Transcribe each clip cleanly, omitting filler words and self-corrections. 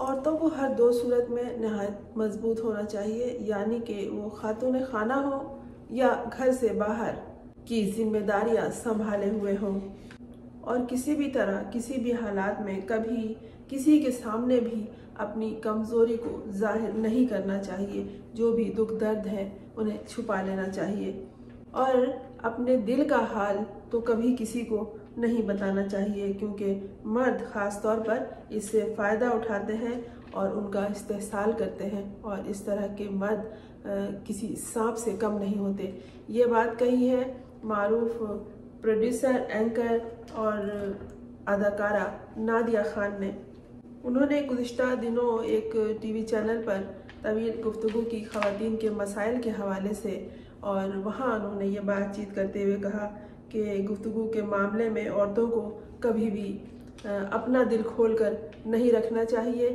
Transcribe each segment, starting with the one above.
عورتوں کو ہر دو صورت میں نہایت مضبوط ہونا چاہیے، یعنی کہ وہ خاتون خانہ ہو یا گھر سے باہر کی ذمہ داریاں سنبھالے ہوئے ہوں، اور کسی بھی طرح کسی بھی حالات میں کبھی کسی کے سامنے بھی اپنی کمزوری کو ظاہر نہیں کرنا چاہیے۔ جو بھی دکھ درد ہے انہیں چھپا لینا چاہیے، اور اپنے دل کا حال تو کبھی کسی کو نہیں بتانا چاہیے، کیونکہ مرد خاص طور پر اس سے فائدہ اٹھاتے ہیں اور ان کا استحصال کرتے ہیں، اور اس طرح کے مرد کسی سانپ سے کم نہیں ہوتے۔ یہ بات کہی ہے معروف پروڈیوسر، اینکر اور اداکارہ نادیہ خان نے۔ انہوں نے گزشتہ دنوں ایک ٹی وی چینل پر طویل گفتگو کی خواتین کے مسائل کے حوالے سے، اور وہاں انہوں نے یہ بات چیت کرتے ہوئے کہا کہ گفتگو کے معاملے میں عورتوں کو کبھی بھی اپنا دل کھول کر نہیں رکھنا چاہیے۔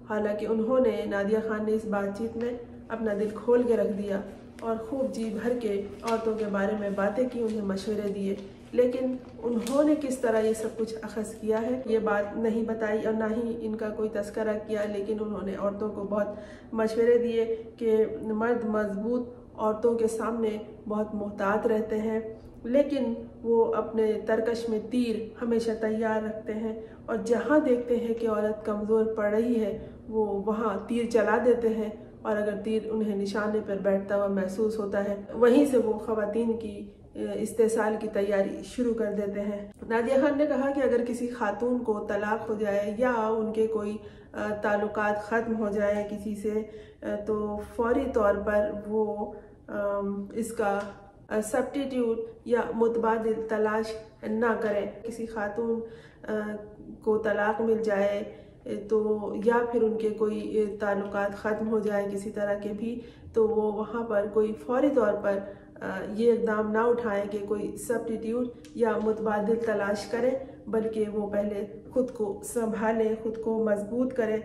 حالانکہ انہوں نے، نادیہ خان نے، اس بات چیت میں اپنا دل کھول کے رکھ دیا اور خوب جی بھر کے عورتوں کے بارے میں باتیں کی، انہیں مشورے دیے، لیکن انہوں نے کس طرح یہ سب کچھ اخذ کیا ہے یہ بات نہیں بتائی، اور نہ ہی ان کا کوئی تذکرہ کیا۔ لیکن انہوں نے عورتوں کو بہت مشورے دیے کہ مرد مضبوط عورتوں کے سامنے بہت محتاط رہتے ہیں، لیکن وہ اپنے ترکش میں تیر ہمیشہ تیار رکھتے ہیں، اور جہاں دیکھتے ہیں کہ عورت کمزور پڑ رہی ہے وہ وہاں تیر چلا دیتے ہیں، اور اگر تیر انہیں نشانے پر بیٹھتا ہوا محسوس ہوتا ہے وہیں سے وہ خواتین کی استحصال کی تیاری شروع کر دیتے ہیں۔ نادیہ خان نے کہا کہ اگر کسی خاتون کو طلاق ہو جائے یا ان کے کوئی تعلقات ختم ہو جائیں کسی سے، تو فوری طور پر وہ اس کا سبسٹیٹیوٹ یا متبادل تلاش نہ کریں۔ کسی خاتون کو طلاق مل جائے تو یا پھر ان کے کوئی تعلقات ختم ہو جائے کسی طرح کے بھی، تو وہ وہاں پر کوئی فوری طور پر یہ اقدام نہ اٹھائیں کہ کوئی سبسٹیٹیوٹ یا متبادل تلاش کریں، بلکہ وہ پہلے خود کو سنبھالیں، خود کو مضبوط کریں،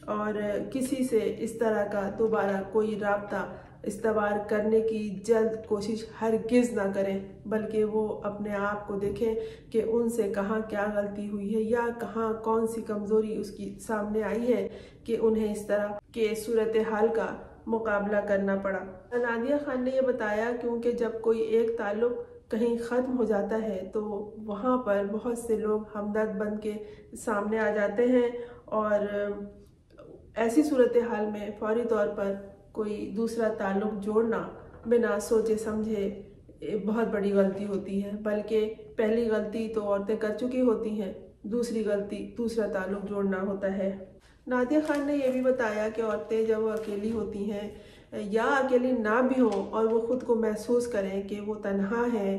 اور کسی سے اس طرح کا دوبارہ کوئی رابطہ استوار کرنے کی جلد کوشش ہرگز نہ کریں، بلکہ وہ اپنے آپ کو دیکھیں کہ ان سے کہاں کیا غلطی ہوئی ہے یا کہاں کون سی کمزوری اس کی سامنے آئی ہے کہ انہیں اس طرح کے صورتحال کا مقابلہ کرنا پڑا۔ نادیہ خان نے یہ بتایا کیونکہ جب کوئی ایک تعلق کہیں ختم ہو جاتا ہے تو وہاں پر بہت سے لوگ ہمدرد بن کے سامنے آ جاتے ہیں، اور ایسی صورتحال میں فوری طور پر کوئی دوسرا تعلق جوڑنا بنا سوچے سمجھے بہت بڑی غلطی ہوتی ہے، بلکہ پہلی غلطی تو عورتیں کر چکی ہوتی ہیں، دوسری غلطی دوسرا تعلق جوڑنا ہوتا ہے۔ نادیہ خان نے یہ بھی بتایا کہ عورتیں جب وہ اکیلی ہوتی ہیں یا اکیلی نہ بھی ہوں اور وہ خود کو محسوس کریں کہ وہ تنہا ہیں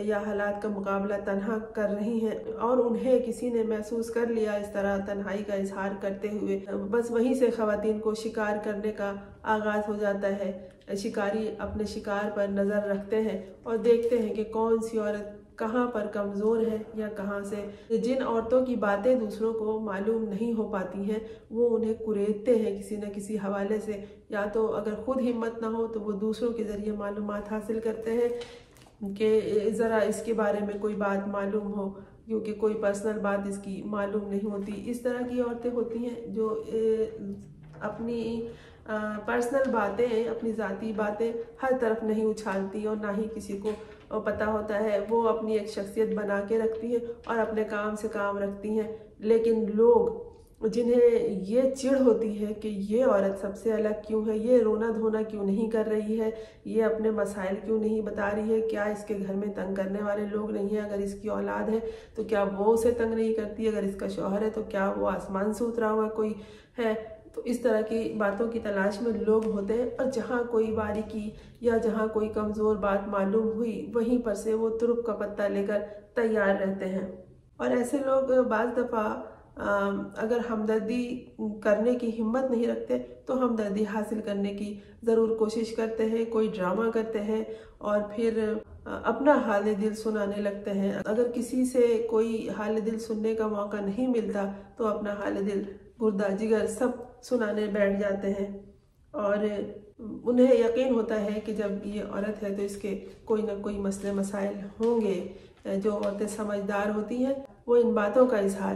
یا حالات کا مقابلہ تنہا کر رہی ہیں، اور انہیں کسی نے محسوس کر لیا اس طرح تنہائی کا اظہار کرتے ہوئے، بس وہیں سے خواتین کو شکار کرنے کا آغاز ہو جاتا ہے۔ شکاری اپنے شکار پر نظر رکھتے ہیں اور دیکھتے ہیں کہ کون سی عورت کہاں پر کمزور ہے یا کہاں سے۔ جن عورتوں کی باتیں دوسروں کو معلوم نہیں ہو پاتی ہیں وہ انہیں کریدتے ہیں کسی نہ کسی حوالے سے، یا تو اگر خود ہمت نہ ہو تو وہ دوسروں کے ذریعے معلومات حاصل کرتے ہیں کہ ذرا اس کے بارے میں کوئی بات معلوم ہو، کیونکہ کوئی پرسنل بات اس کی معلوم نہیں ہوتی۔ اس طرح کی عورتیں ہوتی ہیں جو اپنی پرسنل باتیں، اپنی ذاتی باتیں ہر طرف نہیں اچھالتی، اور نہ ہی کسی کو پتہ ہوتا ہے۔ وہ اپنی ایک شخصیت بنا کے رکھتی ہیں اور اپنے کام سے کام رکھتی ہیں، لیکن لوگ جنہیں یہ چڑ ہوتی ہے کہ یہ عورت سب سے الگ کیوں ہے، یہ رونا دھونا کیوں نہیں کر رہی ہے، یہ اپنے مسائل کیوں نہیں بتا رہی ہے، کیا اس کے گھر میں تنگ کرنے والے لوگ نہیں ہیں، اگر اس کی اولاد ہے تو کیا وہ اسے تنگ نہیں کرتی، اگر اس کا شوہر ہے تو کیا وہ آسمان سے اترا ہوا کوئی ہے۔ تو اس طرح کی باتوں کی تلاش میں لوگ ہوتے ہیں، اور جہاں کوئی باریکی یا جہاں کوئی کمزور بات معلوم ہوئی وہیں پر سے وہ ترک کا پتہ لے کر تیار رہتے ہیں۔ اور ایسے لوگ بعض دفعہ اگر ہمدردی کرنے کی ہمت نہیں رکھتے تو ہمدردی حاصل کرنے کی ضرور کوشش کرتے ہیں، کوئی ڈرامہ کرتے ہیں اور پھر اپنا حال دل سنانے لگتے ہیں۔ اگر کسی سے کوئی حال دل سننے کا موقع نہیں ملتا تو اپنا حال دل، گردہ جگر سب سنانے بیٹھ جاتے ہیں، اور انہیں یقین ہوتا ہے کہ جب یہ عورت ہے تو اس کے کوئی نہ کوئی مسئلے مسائل ہوں گے۔ جو عورتیں سمجھدار ہوتی ہیں وہ ان باتوں کا اظہار